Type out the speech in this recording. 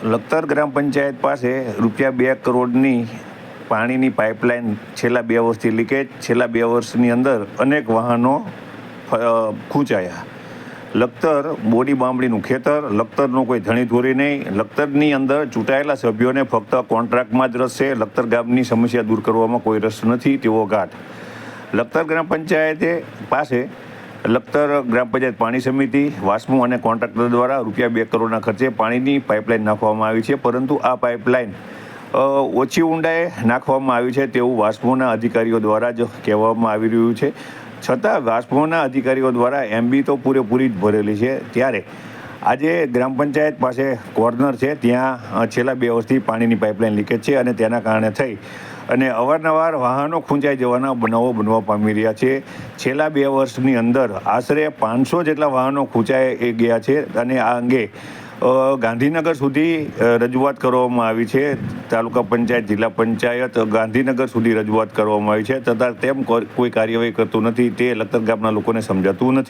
લખતર ગ્રામ પંચાયત પાસે ₹2 કરોડની પાણીની પાઇપલાઇન છેલ્લા 2 વર્ષથી લીકેજ. છેલ્લા 2 વર્ષની અંદર અનેક વાહનો ખૂંચાયા. લખતર બોડી બામણીનું ખેતર, લખતરનો કોઈ ધણીધોરી નહીં. લખતરની અંદર ચૂંટાયેલા સભ્યોને ફક્ત કોન્ટ્રાક્ટમાં જ રસ છે. લખતર ગામની સમસ્યા દૂર કરવામાં કોઈ રસ નથી તેવો ઘાટ. લખતર ગ્રામ પંચાયતે પાસે લખતર ગ્રામ પંચાયત પાણી સમિતિ, વાસ્મો અને કોન્ટ્રાક્ટર દ્વારા ₹2 કરોડના ખર્ચે પાણીની પાઇપલાઇન નાખવામાં આવી છે, પરંતુ આ પાઇપલાઇન ઓછી ઊંડાઈએ નાખવામાં આવી છે તેવું વાસ્મોના અધિકારીઓ દ્વારા જ કહેવામાં આવી રહ્યું છે. છતાં વાસ્મોના અધિકારીઓ દ્વારા એમબી તો પૂરેપૂરી જ ભરેલી છે. ત્યારે આજે ગ્રામ પંચાયત પાસે કોર્નર છે, ત્યાં છેલ્લા 2 વર્ષથી પાણીની પાઇપલાઇન લીકેજ છે અને તેના કારણે થઈ અને અવારનવાર વાહનો ખૂંચાઈ જવાના બનાવો બનવા પામી રહ્યા છે. છેલ્લા 2 વર્ષની અંદર આશરે 500 જેટલા વાહનો ખૂંચાઈ ગયા છે અને આ અંગે ગાંધીનગર સુધી રજૂઆત કરવામાં આવી છે. તાલુકા પંચાયત, જિલ્લા પંચાયત, ગાંધીનગર સુધી રજૂઆત કરવામાં આવી છે, છતાં તેમ કોઈ કાર્યવાહી કરતું નથી. તે લખતર ગામના લોકોને સમજાતું નથી.